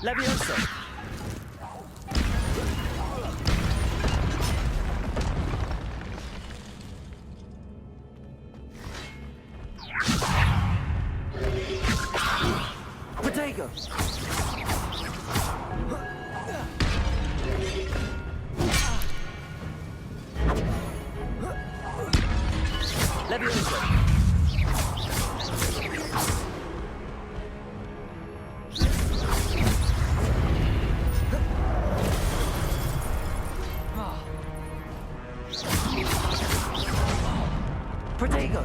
Levioso! Protego! Levioso! Protego!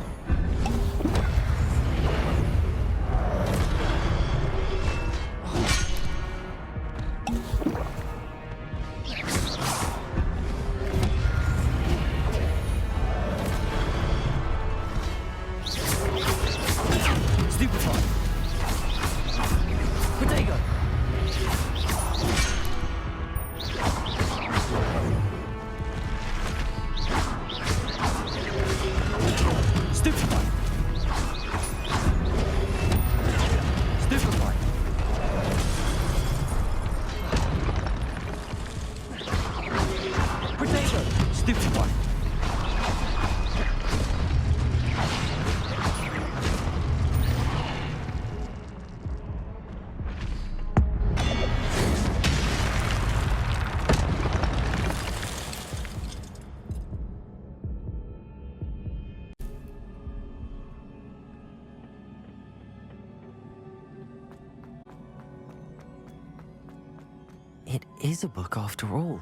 Stupefy! Protego! Stupefy! Stupefy! Protego! Stupefy! It is a book after all.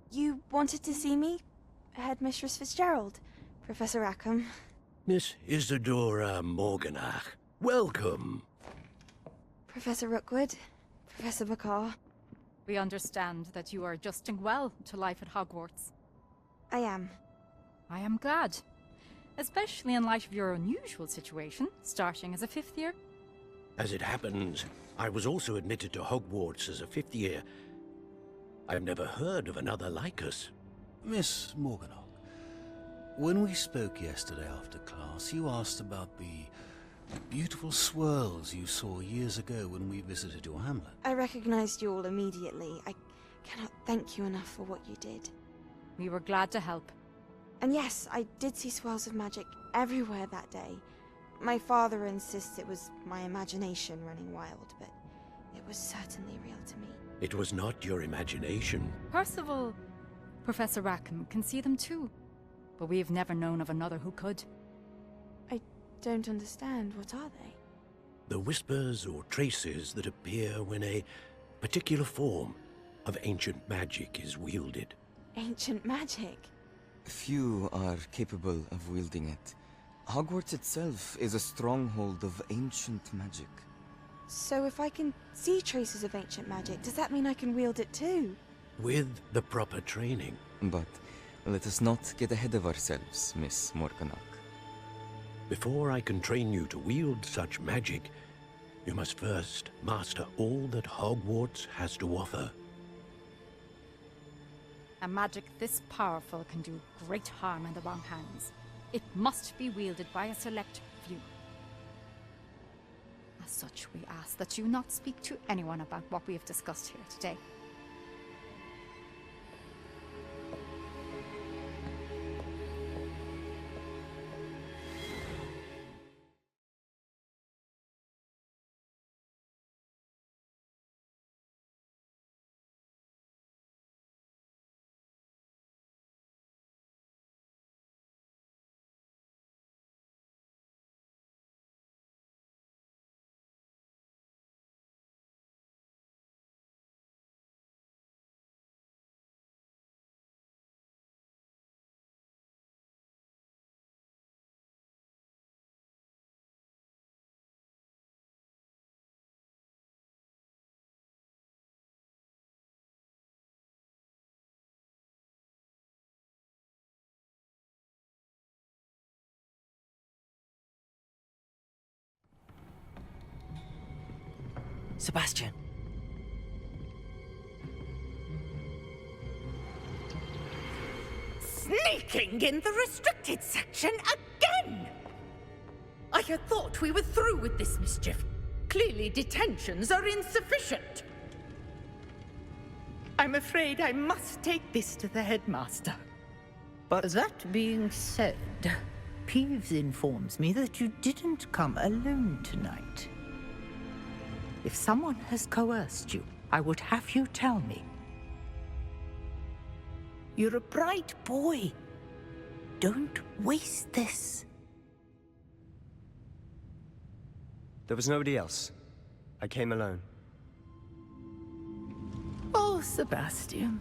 You wanted to see me? Headmistress Fitzgerald, Professor Rackham. Miss Isadora Morganach, welcome. Professor Rookwood, Professor Bakar. We understand that you are adjusting well to life at Hogwarts. I am. I am glad. Especially in light of your unusual situation, starting as a fifth year. As it happens, I was also admitted to Hogwarts as a fifth year. I've never heard of another like us. Miss Morganach, when we spoke yesterday after class, you asked about the beautiful swirls you saw years ago when we visited your hamlet. I recognized you all immediately. I cannot thank you enough for what you did. We were glad to help. And yes, I did see swirls of magic everywhere that day. My father insists it was my imagination running wild, but it was certainly real to me. It was not your imagination. Percival, Professor Rackham can see them too, but we've never known of another who could. I don't understand. What are they? The whispers or traces that appear when a particular form of ancient magic is wielded. Ancient magic? Few are capable of wielding it. Hogwarts itself is a stronghold of ancient magic. So if I can see traces of ancient magic, does that mean I can wield it too? With the proper training. But let us not get ahead of ourselves, Miss Morganach. Before I can train you to wield such magic, you must first master all that Hogwarts has to offer. A magic this powerful can do great harm in the wrong hands. It must be wielded by a select few. As such, we ask that you not speak to anyone about what we have discussed here today. Sebastian. Sneaking in the restricted section again! I had thought we were through with this mischief. Clearly detentions are insufficient. I'm afraid I must take this to the headmaster. But that being said, Peeves informs me that you didn't come alone tonight. If someone has coerced you, I would have you tell me. You're a bright boy. Don't waste this. There was nobody else. I came alone. Oh, Sebastian.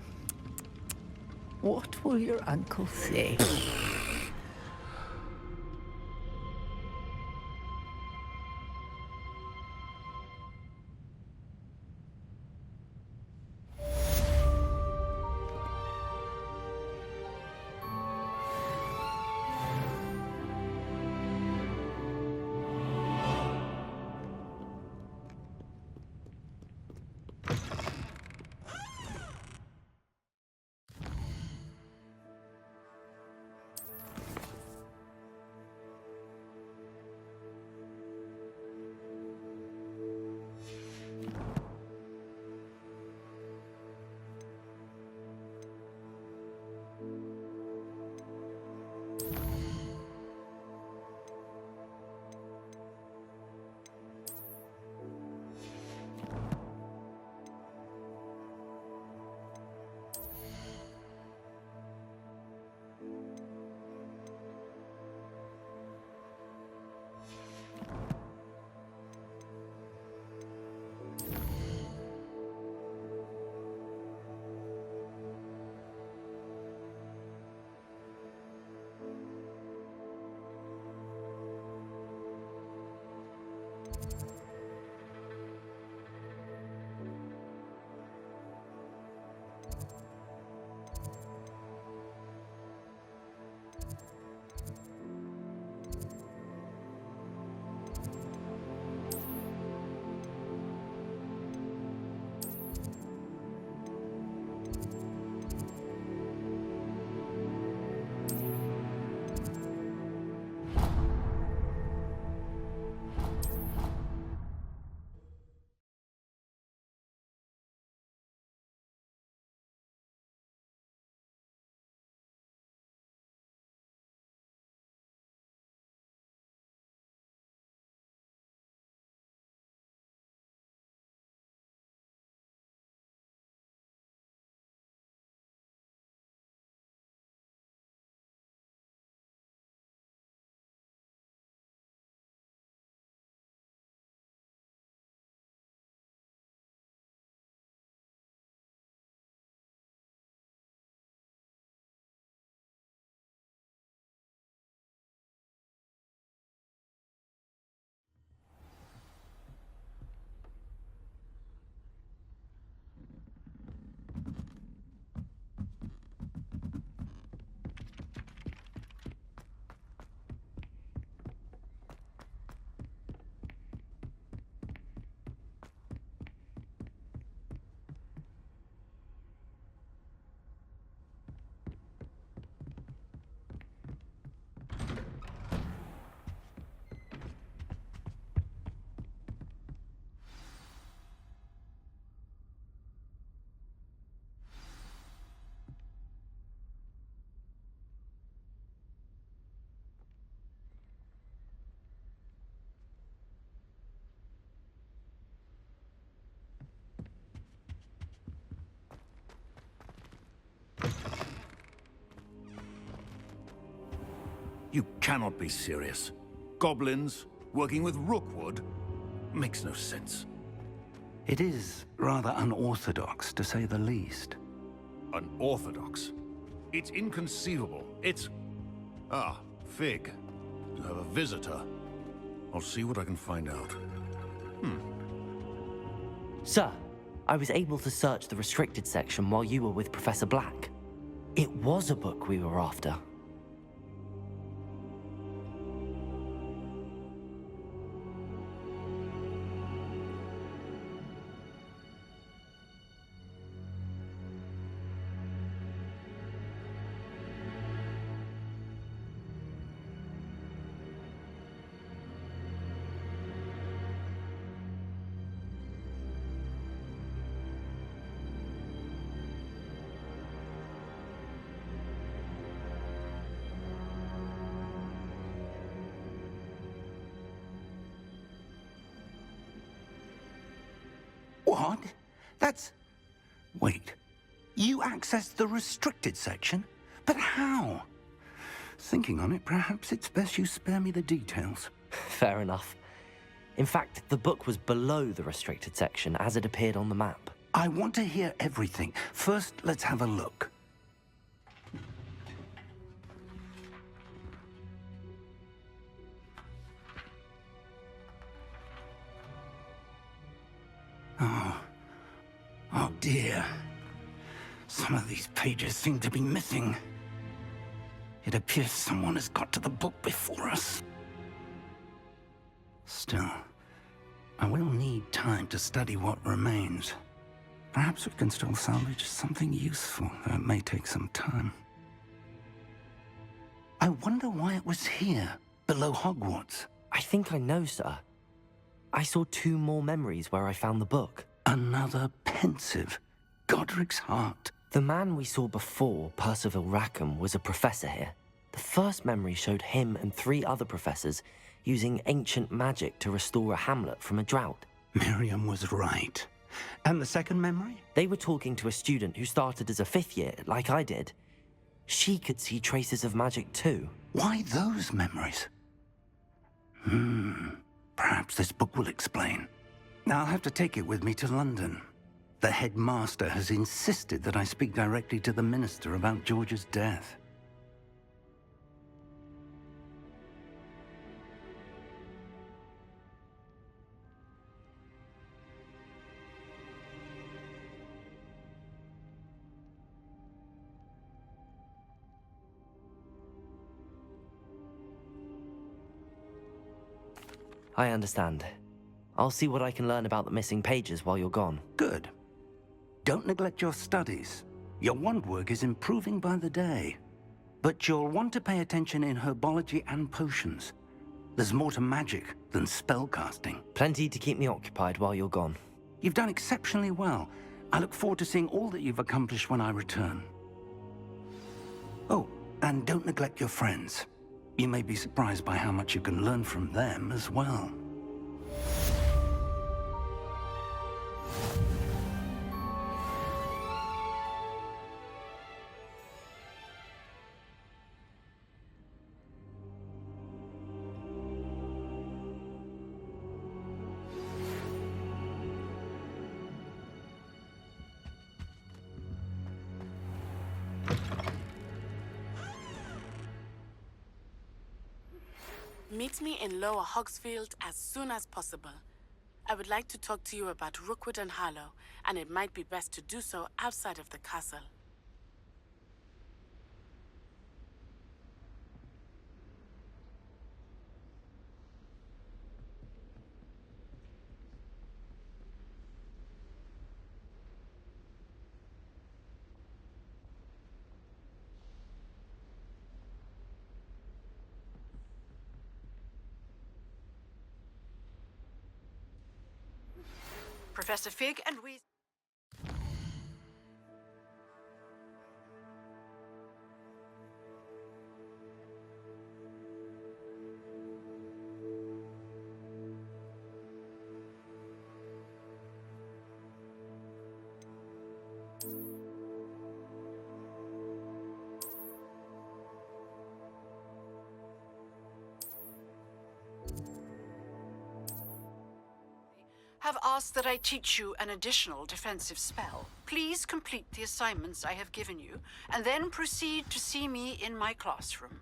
What will your uncle say? You cannot be serious. Goblins working with Rookwood? Makes no sense. It is rather unorthodox, to say the least. Unorthodox? It's inconceivable. It's... Ah, Fig. You have a visitor. I'll see what I can find out. Sir, I was able to search the restricted section while you were with Professor Black. It was a book we were after. What? That's... Wait. You accessed the restricted section? But how? Thinking on it, perhaps it's best you spare me the details. Fair enough. In fact, the book was below the restricted section as it appeared on the map. I want to hear everything. First, let's have a look. Oh dear. Some of these pages seem to be missing. It appears someone has got to the book before us. Still, I will need time to study what remains. Perhaps we can still salvage something useful, though it may take some time. I wonder why it was here, below Hogwarts. I think I know, sir. I saw 2 more memories where I found the book. Another pensive. Godric's heart. The man we saw before, Percival Rackham, was a professor here. The first memory showed him and 3 other professors using ancient magic to restore a hamlet from a drought. Miriam was right. And the second memory? They were talking to a student who started as a 5th year, like I did. She could see traces of magic too. Why those memories? Perhaps this book will explain. Now I'll have to take it with me to London. The headmaster has insisted that I speak directly to the minister about George's death. I understand. I'll see what I can learn about the missing pages while you're gone. Good. Don't neglect your studies. Your wand work is improving by the day. But you'll want to pay attention in herbology and potions. There's more to magic than spellcasting. Plenty to keep me occupied while you're gone. You've done exceptionally well. I look forward to seeing all that you've accomplished when I return. Oh, and don't neglect your friends. You may be surprised by how much you can learn from them as well. Meet me in Lower Hogsfield as soon as possible. I would like to talk to you about Rookwood and Harlow, and it might be best to do so outside of the castle. Professor Fig and we... have asked that I teach you an additional defensive spell. Please complete the assignments I have given you, and then proceed to see me in my classroom.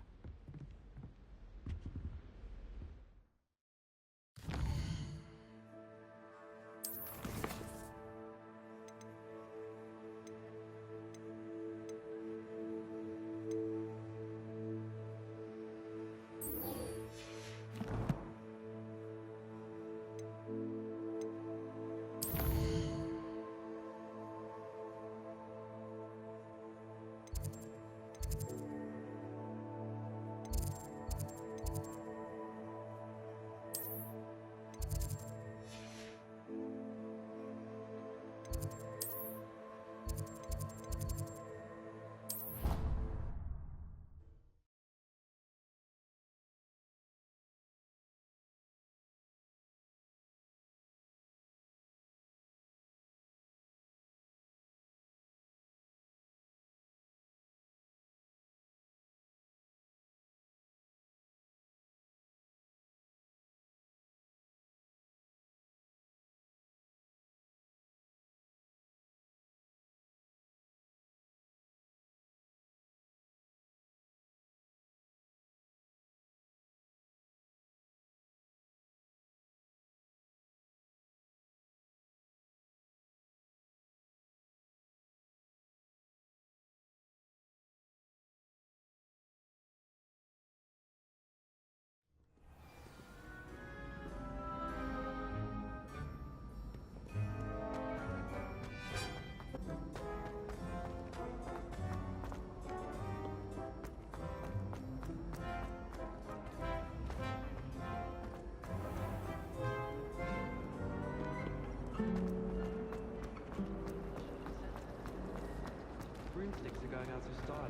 Broomsticks are going out of style.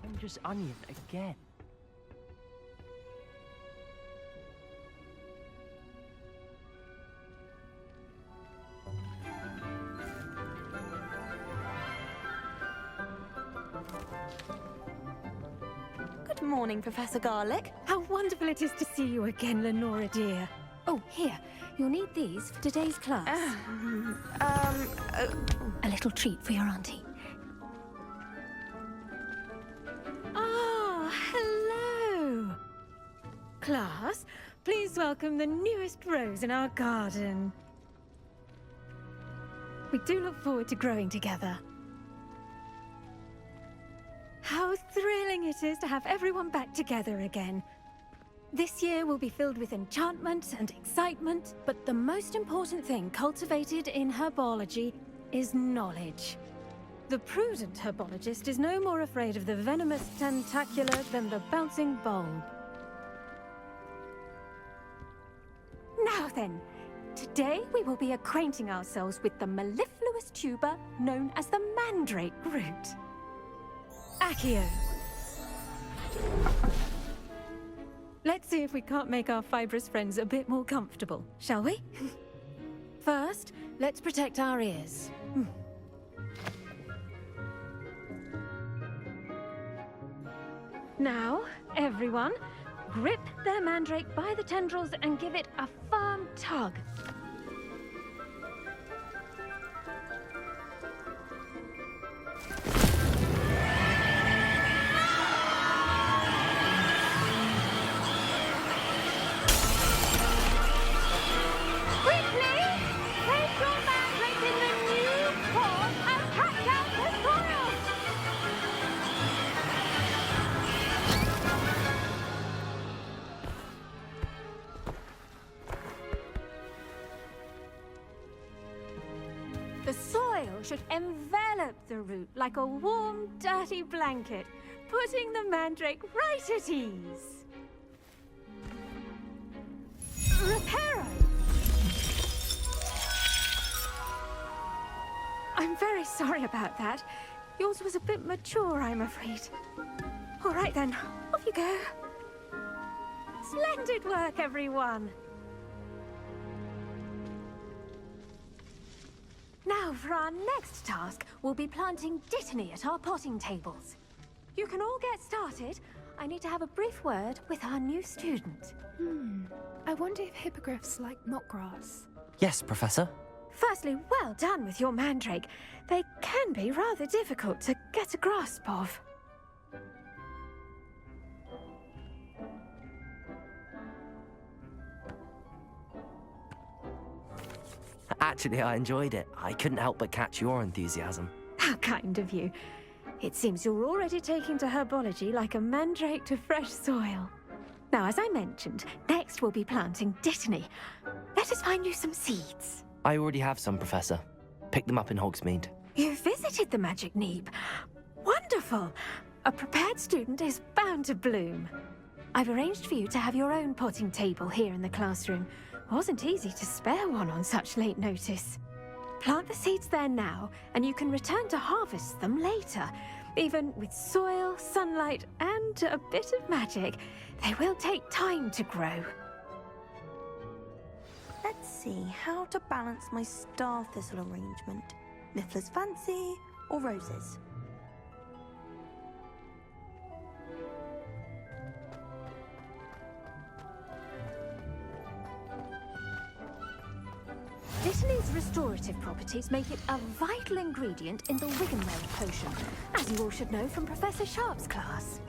Dangerous onion again. Good morning, Professor Garlic. How wonderful it is to see you again, Lenora dear. Oh, here. You'll need these for today's class. A little treat for your auntie. Hello! Class, please welcome the newest rose in our garden. We do look forward to growing together. How thrilling it is to have everyone back together again. This year will be filled with enchantment and excitement, but the most important thing cultivated in herbology is knowledge. The prudent herbologist is no more afraid of the venomous tentacular than the bouncing bulb. Now then, today we will be acquainting ourselves with the mellifluous tuber known as the mandrake root. Accio. Let's see if we can't make our fibrous friends a bit more comfortable, shall we? First, let's protect our ears. Now, everyone, grip their mandrake by the tendrils and give it a firm tug. The soil should envelop the root like a warm, dirty blanket, putting the mandrake right at ease. Reparo! I'm very sorry about that. Yours was a bit mature, I'm afraid. All right then, off you go. Splendid work, everyone. Now, for our next task, we'll be planting dittany at our potting tables. You can all get started. I need to have a brief word with our new student. I wonder if hippogriffs like knotgrass. Yes, Professor. Firstly, well done with your mandrake. They can be rather difficult to get a grasp of. Actually, I enjoyed it. I couldn't help but catch your enthusiasm. How kind of you. It seems you're already taking to herbology like a mandrake to fresh soil. Now, as I mentioned, next we'll be planting dittany. Let us find you some seeds. I already have some, Professor. Picked them up in Hogsmeade. You visited the Magic Neep. Wonderful! A prepared student is bound to bloom. I've arranged for you to have your own potting table here in the classroom. Wasn't easy to spare one on such late notice. Plant the seeds there now, and you can return to harvest them later. Even with soil, sunlight, and a bit of magic, they will take time to grow. Let's see how to balance my star thistle arrangement. Niffler's fancy or roses? Dittany's restorative properties make it a vital ingredient in the Wiggenweld potion, as you all should know from Professor Sharp's class.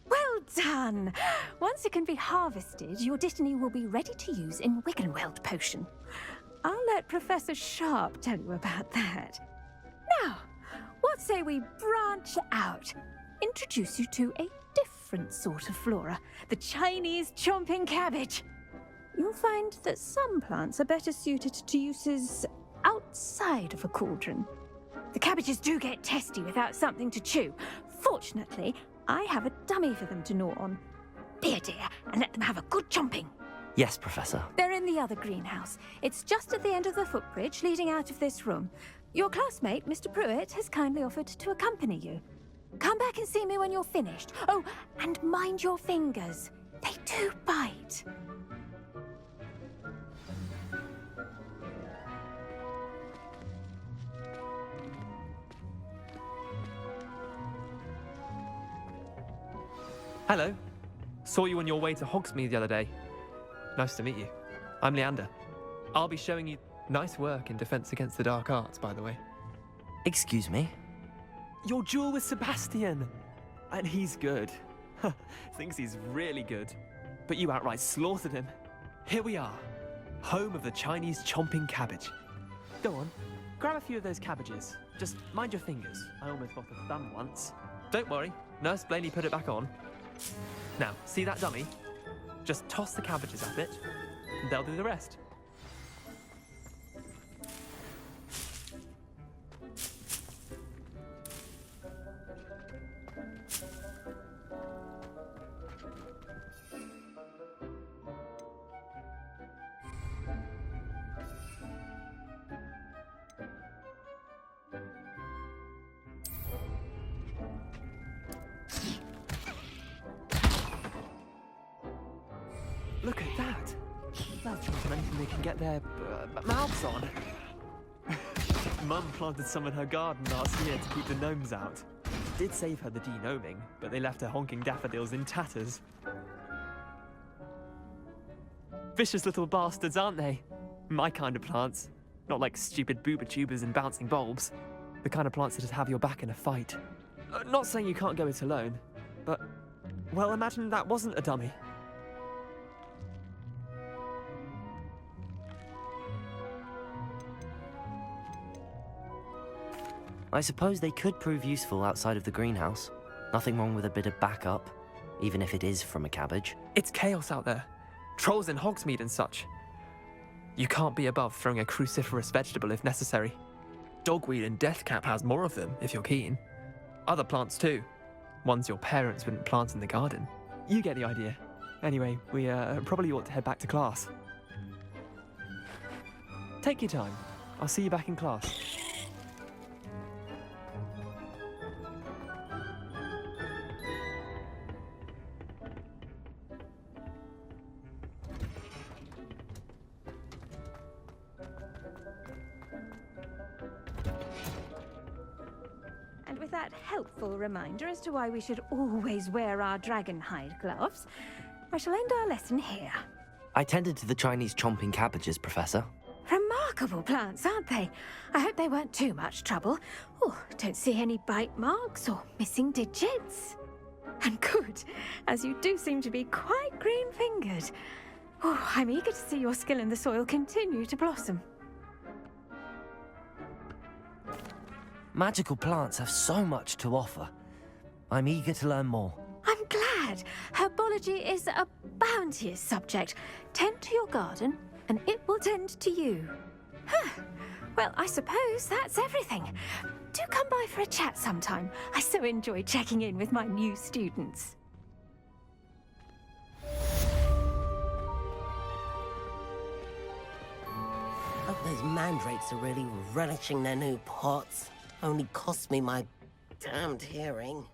Well done! Once it can be harvested, your dittany will be ready to use in Wiggenweld potion. I'll let Professor Sharp tell you about that. Now, what say we branch out? Introduce you to a different sort of flora, the Chinese chomping cabbage. You'll find that some plants are better suited to uses outside of a cauldron. The cabbages do get testy without something to chew. Fortunately, I have a dummy for them to gnaw on. Be a dear and let them have a good chomping. Yes, Professor. They're in the other greenhouse. It's just at the end of the footbridge leading out of this room. Your classmate, Mr. Pruitt, has kindly offered to accompany you. Come back and see me when you're finished. Oh, and mind your fingers. They do bite. Hello. Saw you on your way to Hogsmeade the other day. Nice to meet you. I'm Leander. I'll be showing you nice work in Defense Against the Dark Arts, by the way. Excuse me? Your duel with Sebastian! And he's good. Thinks he's really good. But you outright slaughtered him. Here we are. Home of the Chinese chomping cabbage. Go on, grab a few of those cabbages. Just mind your fingers. I almost lost a thumb once. Don't worry, Nurse Blaney put it back on. Now, see that dummy? Just toss the cabbages at it, and they'll do the rest. Look at that! That's not anything they can get their mouths on. Mum planted some in her garden last year to keep the gnomes out. Did save her the de-gnoming, but they left her honking daffodils in tatters. Vicious little bastards, aren't they? My kind of plants. Not like stupid booba tubers and bouncing bulbs. The kind of plants that just have your back in a fight. Not saying you can't go it alone, but, well, imagine that wasn't a dummy. I suppose they could prove useful outside of the greenhouse. Nothing wrong with a bit of backup, even if it is from a cabbage. It's chaos out there. Trolls in Hogsmeade and such. You can't be above throwing a cruciferous vegetable if necessary. Dogweed and deathcap has more of them, if you're keen. Other plants too. Ones your parents wouldn't plant in the garden. You get the idea. Anyway, we probably ought to head back to class. Take your time. I'll see you back in class. And with that helpful reminder as to why we should always wear our dragon hide gloves, I shall end our lesson here. I tended to the Chinese chomping cabbages, Professor. Remarkable plants, aren't they? I hope they weren't too much trouble. Oh, don't see any bite marks or missing digits. And good, as you do seem to be quite green-fingered. Oh, I'm eager to see your skill in the soil continue to blossom. Magical plants have so much to offer. I'm eager to learn more. I'm glad. Herbology is a bounteous subject. Tend to your garden, and it will tend to you. Huh. Well, I suppose that's everything. Do come by for a chat sometime. I so enjoy checking in with my new students. Hope those mandrakes are really relishing their new pots. Only cost me my damned hearing.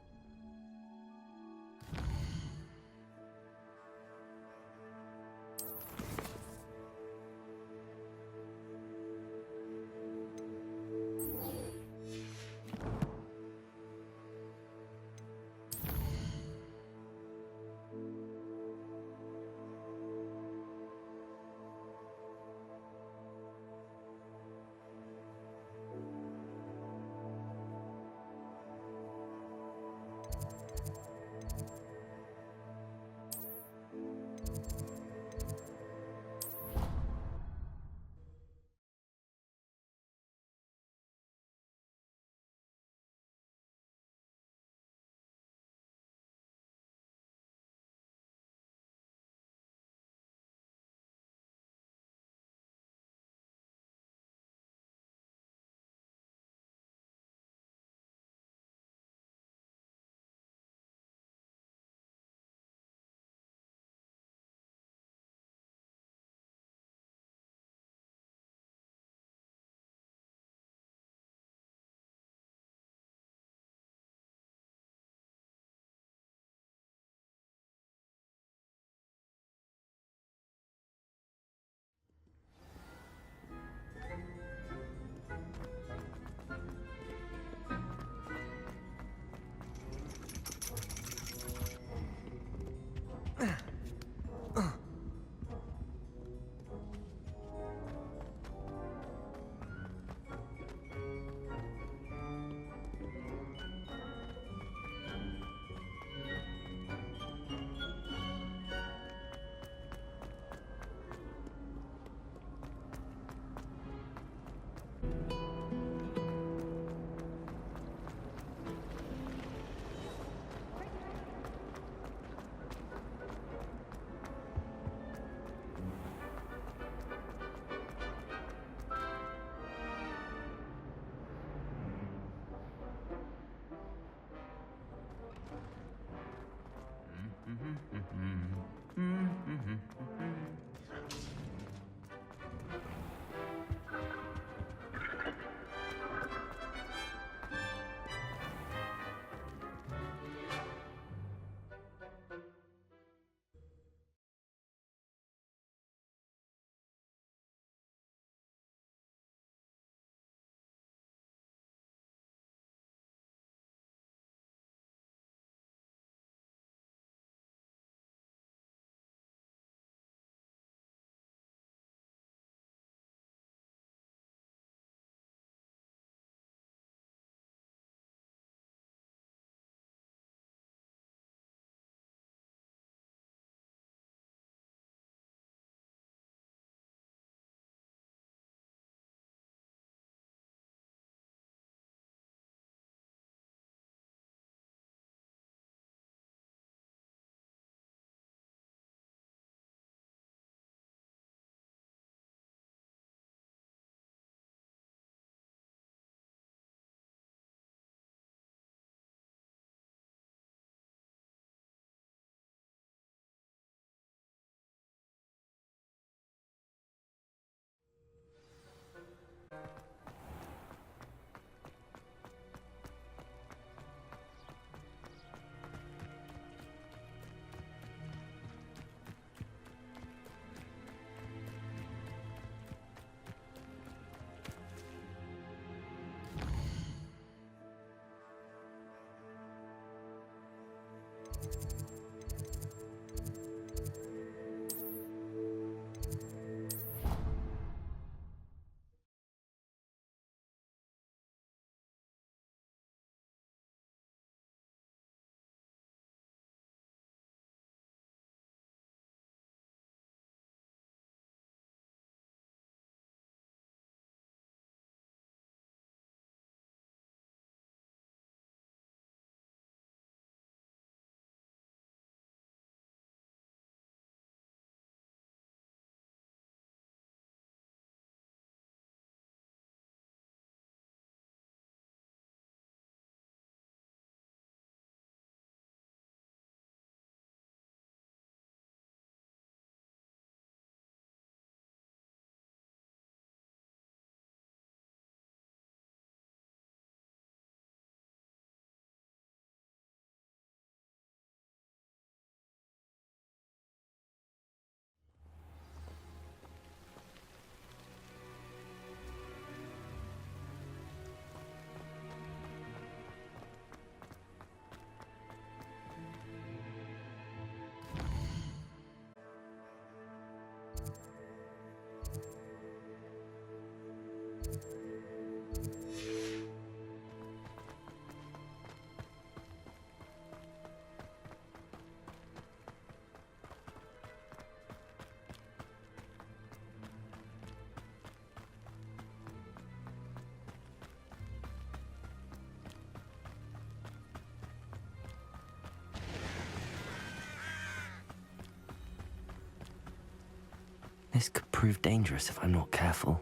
This could prove dangerous if I'm not careful.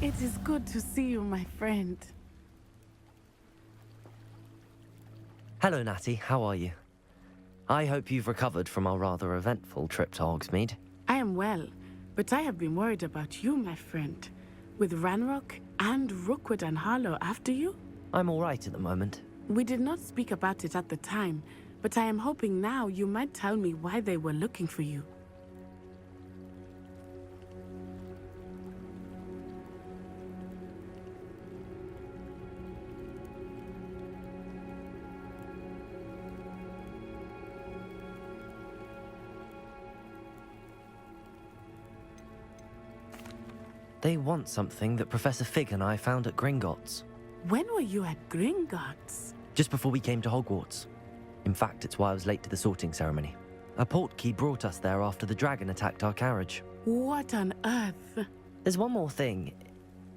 It is good to see you, my friend. Hello, Natty. How are you? I hope you've recovered from our rather eventful trip to Hogsmeade. I am well, but I have been worried about you, my friend. With Ranrock and Rookwood and Harlow after you? I'm all right at the moment. We did not speak about it at the time, but I am hoping now you might tell me why they were looking for you. They want something that Professor Fig and I found at Gringotts. When were you at Gringotts? Just before we came to Hogwarts. In fact, it's why I was late to the sorting ceremony. A portkey brought us there after the dragon attacked our carriage. What on earth? There's one more thing.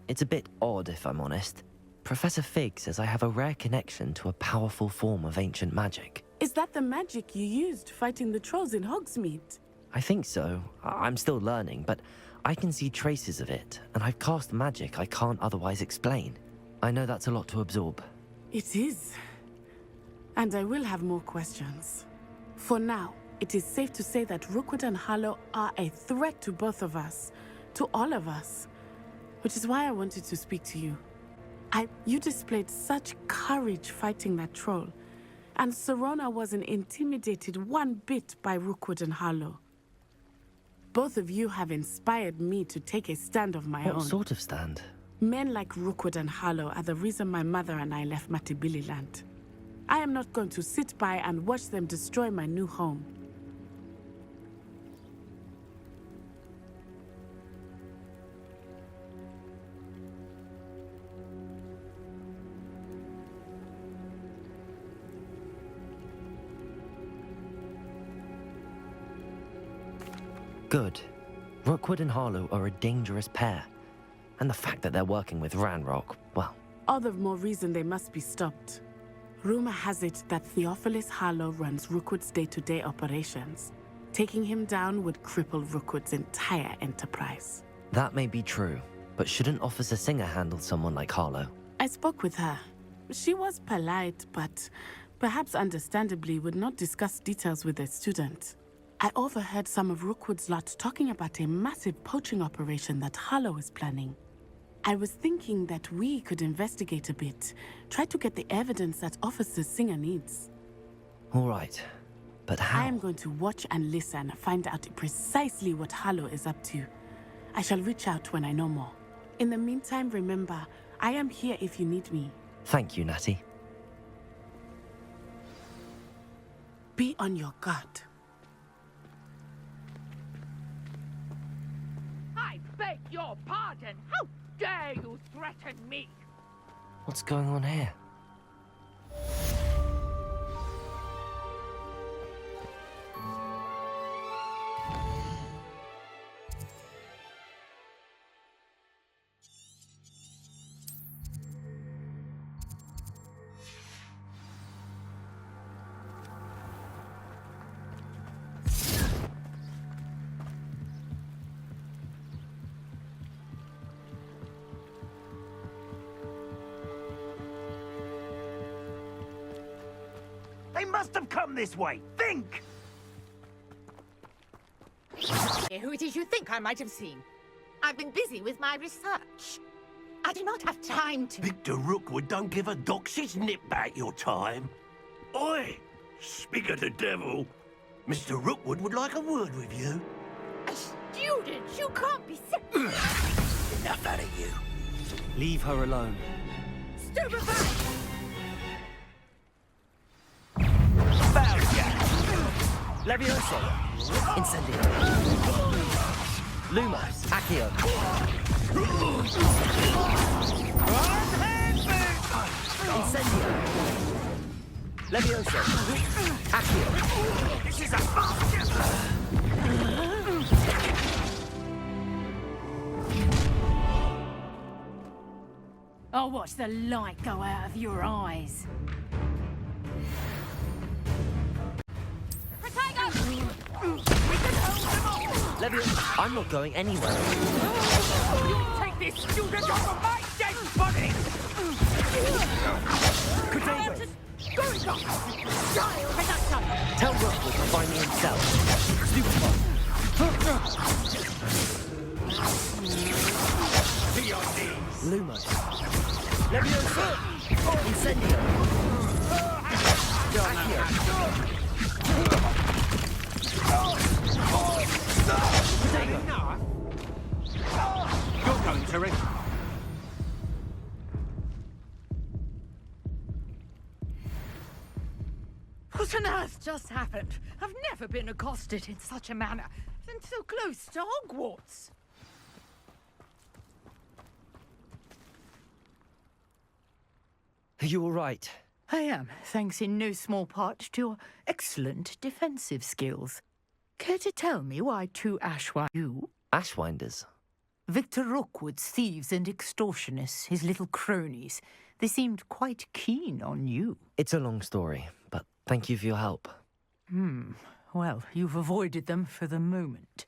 It's a bit odd, if I'm honest. Professor Fig says I have a rare connection to a powerful form of ancient magic. Is that the magic you used fighting the trolls in Hogsmeade? I think so. I'm still learning, but I can see traces of it, and I've cast magic I can't otherwise explain. I know that's a lot to absorb. It is. And I will have more questions. For now, it is safe to say that Rookwood and Harlow are a threat to both of us, to all of us, which is why I wanted to speak to you. You displayed such courage fighting that troll, and Serona wasn't intimidated one bit by Rookwood and Harlow. Both of you have inspired me to take a stand of my own. What sort of stand? Men like Rookwood and Harlow are the reason my mother and I left Matibili land. I am not going to sit by and watch them destroy my new home. Good. Rookwood and Harlow are a dangerous pair. And the fact that they're working with Ranrock, well... All the more reason they must be stopped. Rumor has it that Theophilus Harlow runs Rookwood's day-to-day operations. Taking him down would cripple Rookwood's entire enterprise. That may be true, but shouldn't Officer Singer handle someone like Harlow? I spoke with her. She was polite, but perhaps understandably would not discuss details with a student. I overheard some of Rookwood's lot talking about a massive poaching operation that Harlow is planning. I was thinking that we could investigate a bit, try to get the evidence that Officer Singer needs. All right, but how? I am going to watch and listen, find out precisely what Harlow is up to. I shall reach out when I know more. In the meantime, remember, I am here if you need me. Thank you, Natty. Be on your guard. I beg your pardon. How dare you threaten me? What's going on here? They must have come this way. Think! Who it is you think I might have seen? I've been busy with my research. I do not have time to... Victor Rookwood don't give a doxy's nip back your time. Oi! Speak of the devil. Mr. Rookwood would like a word with you. A student? You can't be sick. Enough out of you. Leave her alone. Stupefy! Levioso! Incendio! Lumos! Accio! Levioso. Accio. This is a bastard! I'll watch the light go out of your eyes. Levioso, I'm not going anywhere. You take this student off of my dead body! Tell Rookwood to find me himself. To your knees! Lumos. Levioso! Incendio! Accio! You're going to it. What on earth just happened? I've never been accosted in such a manner, and so close to Hogwarts. Are you all right? I am, thanks in no small part to your excellent defensive skills. Care to tell me why two Ashwinders? Victor Rookwood's thieves and extortionists, his little cronies. They seemed quite keen on you. It's a long story, but thank you for your help. Well, you've avoided them for the moment.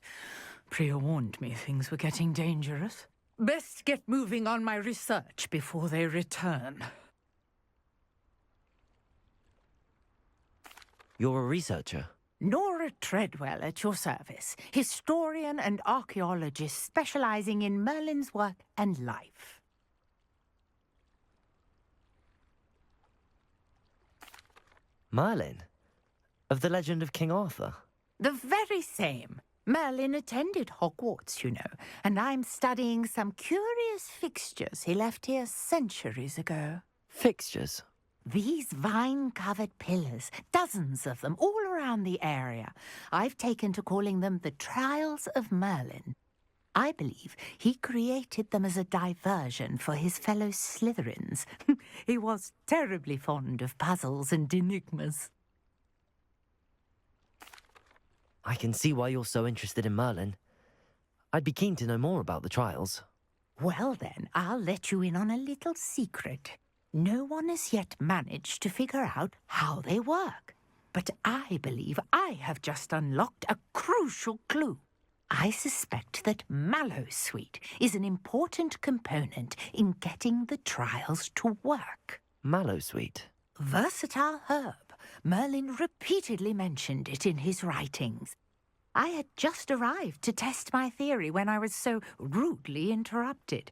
Priya warned me things were getting dangerous. Best get moving on my research before they return. You're a researcher? Nora Treadwell at your service, historian and archaeologist specializing in Merlin's work and life. Merlin? Of the legend of King Arthur? The very same. Merlin attended Hogwarts, you know, and I'm studying some curious fixtures he left here centuries ago. Fixtures? These vine-covered pillars, dozens of them, all around the area. I've taken to calling them the Trials of Merlin. I believe he created them as a diversion for his fellow Slytherins. He was terribly fond of puzzles and enigmas. I can see why you're so interested in Merlin. I'd be keen to know more about the trials. Well then, I'll let you in on a little secret. No one has yet managed to figure out how they work. But I believe I have just unlocked a crucial clue. I suspect that mallowsweet is an important component in getting the trials to work. Mallowsweet? Versatile herb. Merlin repeatedly mentioned it in his writings. I had just arrived to test my theory when I was so rudely interrupted.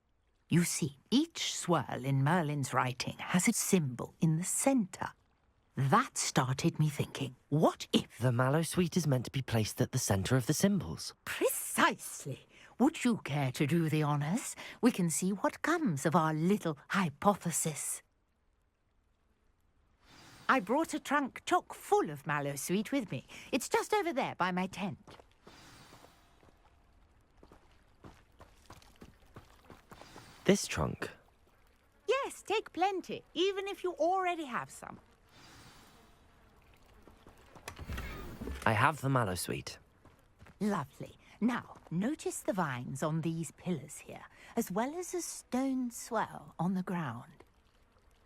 You see, each swirl in Merlin's writing has a symbol in the centre. That started me thinking, what if... The mallowsweet is meant to be placed at the centre of the symbols. Precisely. Would you care to do the honours? We can see what comes of our little hypothesis. I brought a trunk chock full of mallowsweet with me. It's just over there by my tent. This trunk? Yes, take plenty, even if you already have some. I have the mallowsweet. Lovely. Now, notice the vines on these pillars here, as well as a stone swell on the ground.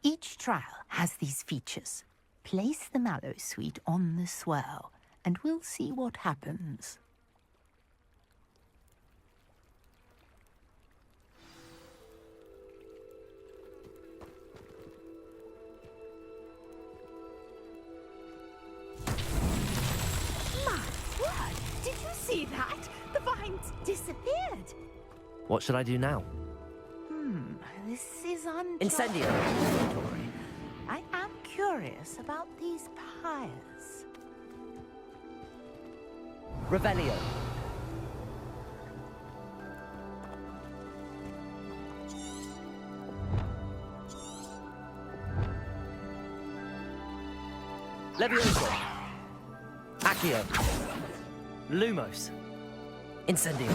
Each trial has these features. Place the mallowsweet on the swell, and we'll see what happens. Did you see that? The vines disappeared. What should I do now? This is Incendio. I am curious about these pyres. Revelio. Levioso. Accio. Lumos. Incendio.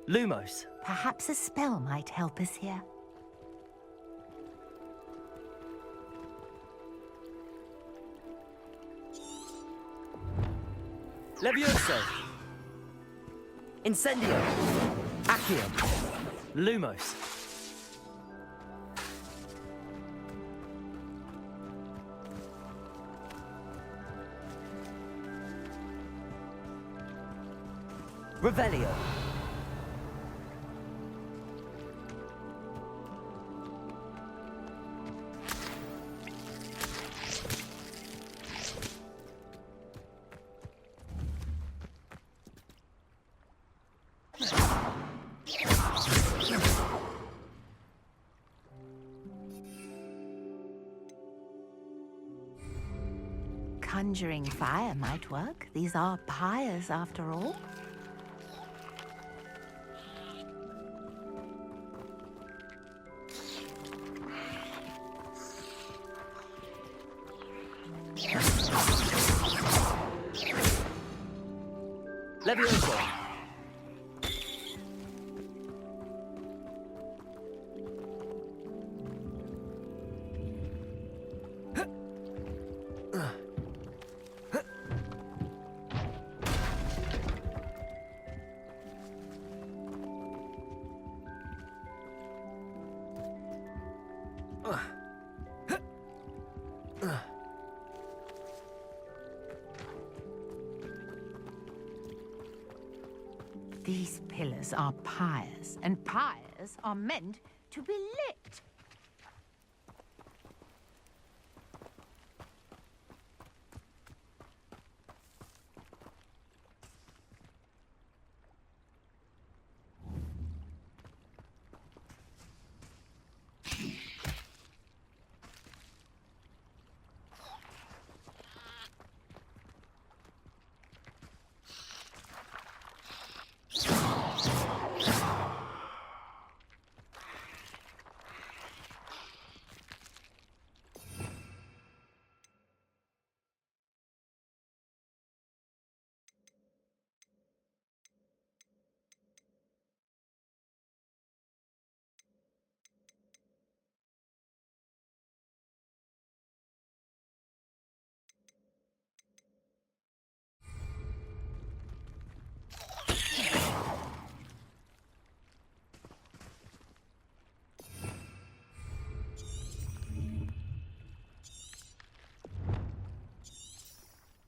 Lumos. Perhaps a spell might help us here. Levioso. Incendio. Accio. Lumos. Revelio. Conjuring fire might work. These are pyres, after all. Levioso. These pillars are pyres, and pyres are meant to be lit.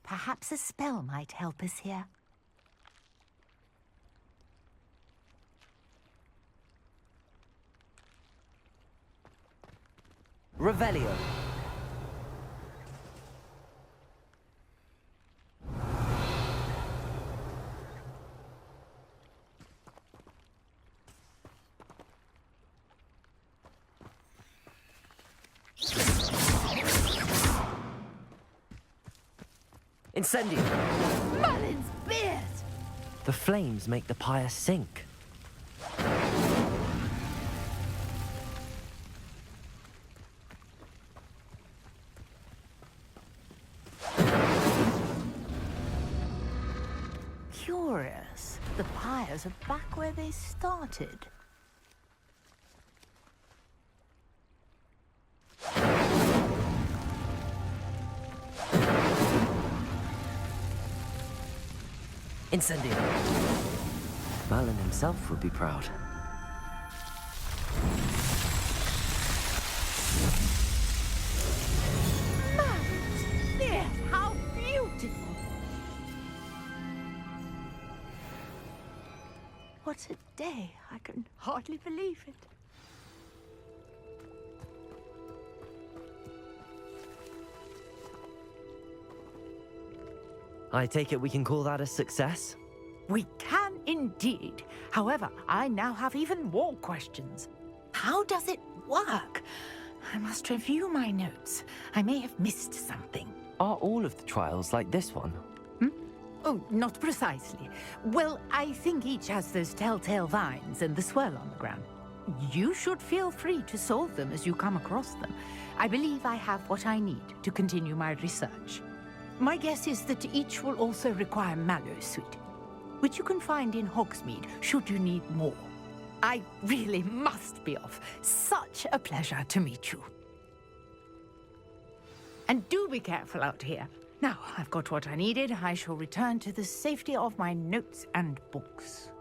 Perhaps a spell might help us here. Revelio. Incendio. Merlin's beard! The flames make the pyre sink. Curious. The pyres are back where they started. Incendio. Merlin himself would be proud. Merlin's beard! How beautiful! What a day. I can hardly believe it. I take it we can call that a success? We can indeed. However, I now have even more questions. How does it work? I must review my notes. I may have missed something. Are all of the trials like this one? Oh, not precisely. Well, I think each has those telltale vines and the swirl on the ground. You should feel free to solve them as you come across them. I believe I have what I need to continue my research. My guess is that each will also require mallow sweet. which you can find in Hogsmeade should you need more. I really must be off. Such a pleasure to meet you. And do be careful out here. Now, I've got what I needed. I shall return to the safety of my notes and books.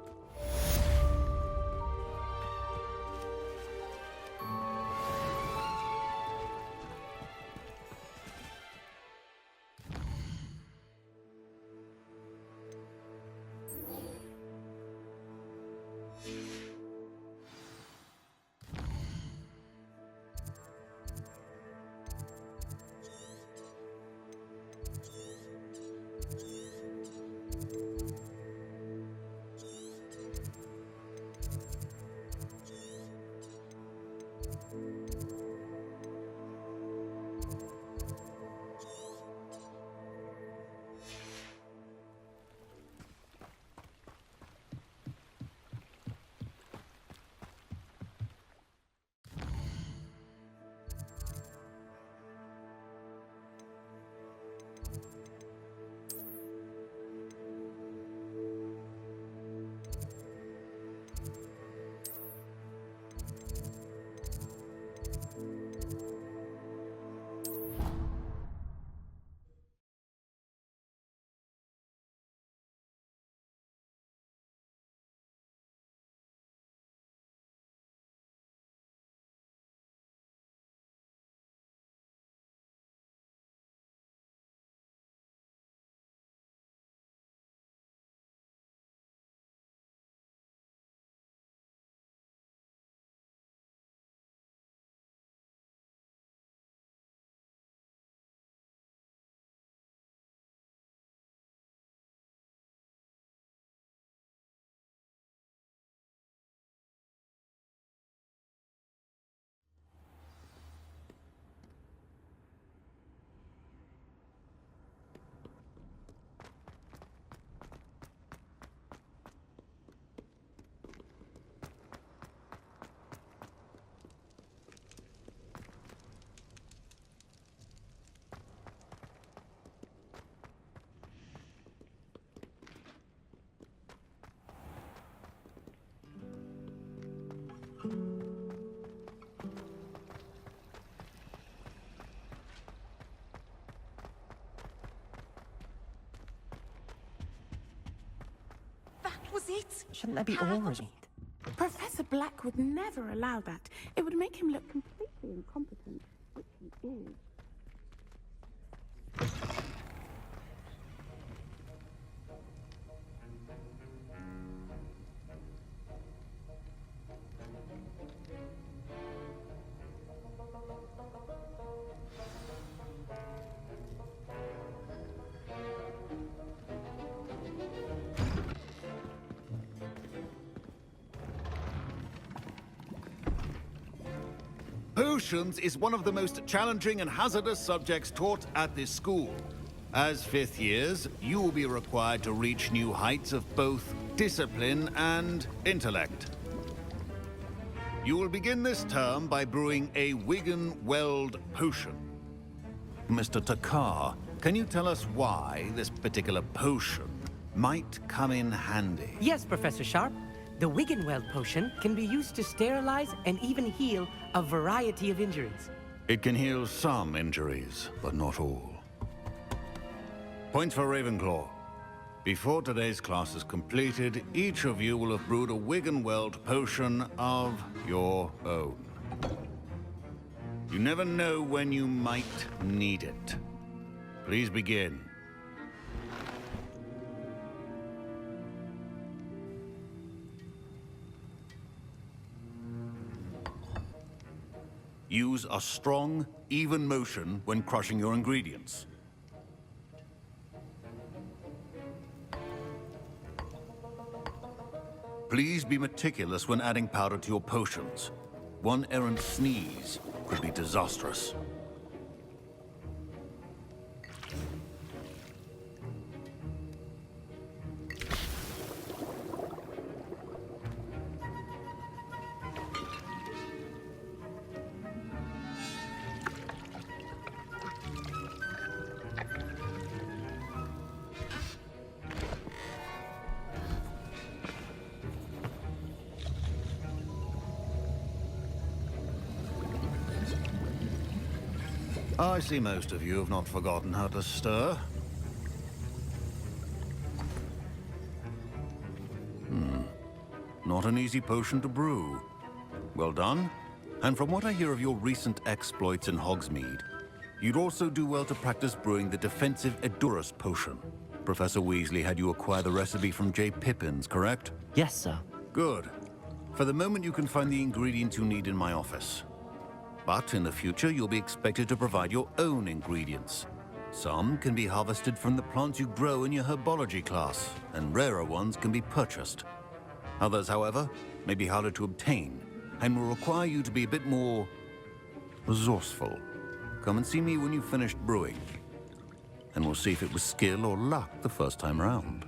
Was it? Shouldn't there be already? Professor Black would never allow that. It would make him look completely incompetent, which he is. Potions is one of the most challenging and hazardous subjects taught at this school. As fifth years, you will be required to reach new heights of both discipline and intellect. You will begin this term by brewing a Wigan-Weld potion. Mr. Takar, can you tell us why this particular potion might come in handy? Yes, Professor Sharp. The Wigan-Weld potion can be used to sterilize and even heal a variety of injuries. It can heal some injuries, but not all. Point for Ravenclaw. Before today's class is completed, each of you will have brewed a Wigan-Weld potion of your own. You never know when you might need it. Please begin. Use a strong, even motion when crushing your ingredients. Please be meticulous when adding powder to your potions. One errant sneeze could be disastrous. I see most of you have not forgotten how to stir. Not an easy potion to brew. Well done. And from what I hear of your recent exploits in Hogsmeade, you'd also do well to practice brewing the defensive Edurus potion. Professor Weasley had you acquire the recipe from J. Pippins, correct? Yes, sir. Good. For the moment, you can find the ingredients you need in my office. But in the future, you'll be expected to provide your own ingredients. Some can be harvested from the plants you grow in your herbology class, and rarer ones can be purchased. Others, however, may be harder to obtain, and will require you to be a bit more resourceful. Come and see me when you've finished brewing, and we'll see if it was skill or luck the first time round.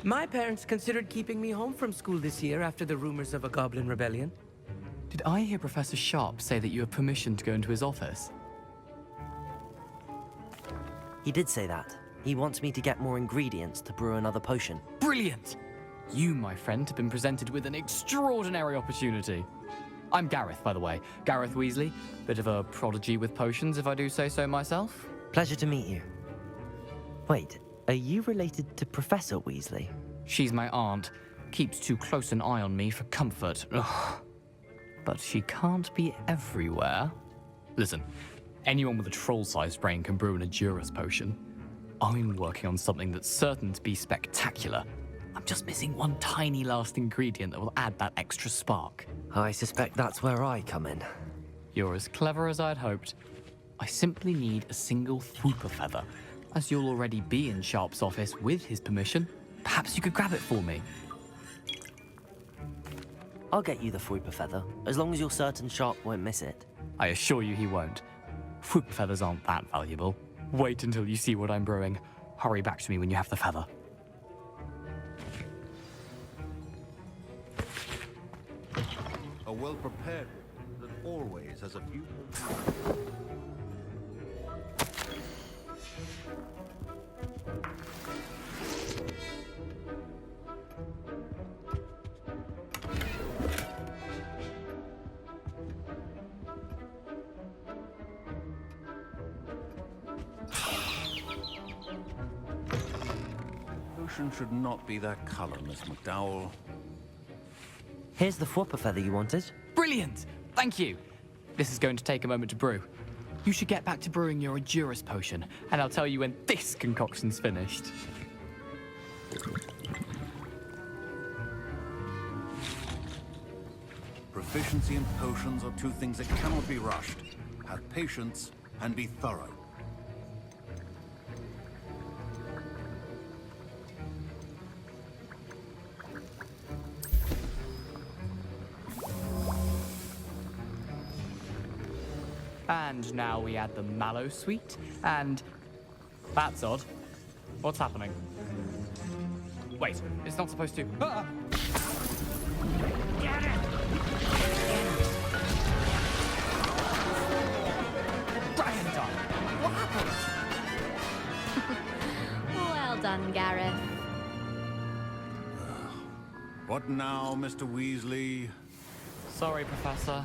My parents considered keeping me home from school this year after the rumors of a goblin rebellion. Did I hear Professor Sharp say that you have permission to go into his office? He did say that. He wants me to get more ingredients to brew another potion. Brilliant! You, my friend, have been presented with an extraordinary opportunity. I'm Gareth, by the way. Gareth Weasley. Bit of a prodigy with potions, if I do say so myself. Pleasure to meet you. Wait, are you related to Professor Weasley? She's my aunt. Keeps too close an eye on me for comfort. Ugh. But she can't be everywhere. Listen, anyone with a troll-sized brain can brew an Edurus potion. I'm working on something that's certain to be spectacular. I'm just missing one tiny last ingredient that will add that extra spark. I suspect that's where I come in. You're as clever as I'd hoped. I simply need a single Thwooper feather. As you'll already be in Sharp's office with his permission, perhaps you could grab it for me. I'll get you the Thwooper feather, as long as you're certain Sharp won't miss it. I assure you he won't. Thwooper feathers aren't that valuable. Wait until you see what I'm brewing. Hurry back to me when you have the feather. A well-prepared that always has a few... Potion should not be that color, Miss McDowell. Here's the Thwooper feather you wanted. Brilliant! Thank you. This is going to take a moment to brew. You should get back to brewing your Edurus potion, and I'll tell you when this concoction's finished. Proficiency in potions are two things that cannot be rushed. Have patience and be thorough. And now we add the mallow sweet, and... That's odd. What's happening? Wait, it's not supposed to... Ah! Get it! Dragon done! What happened? Well done, Gareth. What now, Mr. Weasley? Sorry, Professor.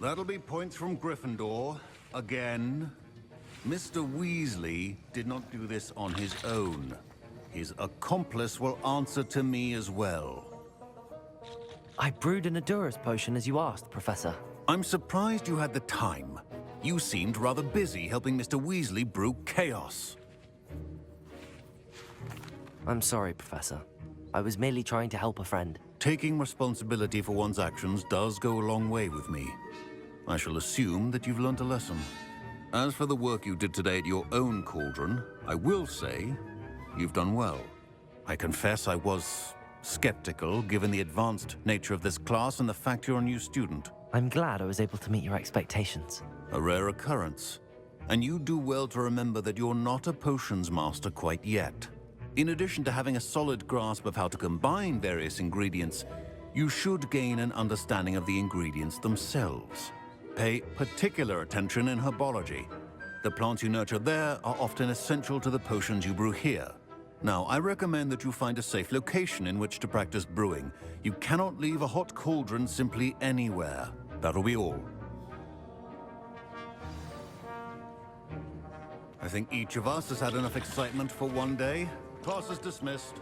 That'll be points from Gryffindor. Again. Mr. Weasley did not do this on his own. His accomplice will answer to me as well. I brewed an Edurus potion as you asked, Professor. I'm surprised you had the time. You seemed rather busy helping Mr. Weasley brew chaos. I'm sorry, Professor. I was merely trying to help a friend. Taking responsibility for one's actions does go a long way with me. I shall assume that you've learnt a lesson. As for the work you did today at your own cauldron, I will say you've done well. I confess I was skeptical, given the advanced nature of this class and the fact you're a new student. I'm glad I was able to meet your expectations. A rare occurrence. And you do well to remember that you're not a potions master quite yet. In addition to having a solid grasp of how to combine various ingredients, you should gain an understanding of the ingredients themselves. Pay particular attention in herbology. The plants you nurture there are often essential to the potions you brew here. Now, I recommend that you find a safe location in which to practice brewing. You cannot leave a hot cauldron simply anywhere. That'll be all. I think each of us has had enough excitement for one day. Class is dismissed.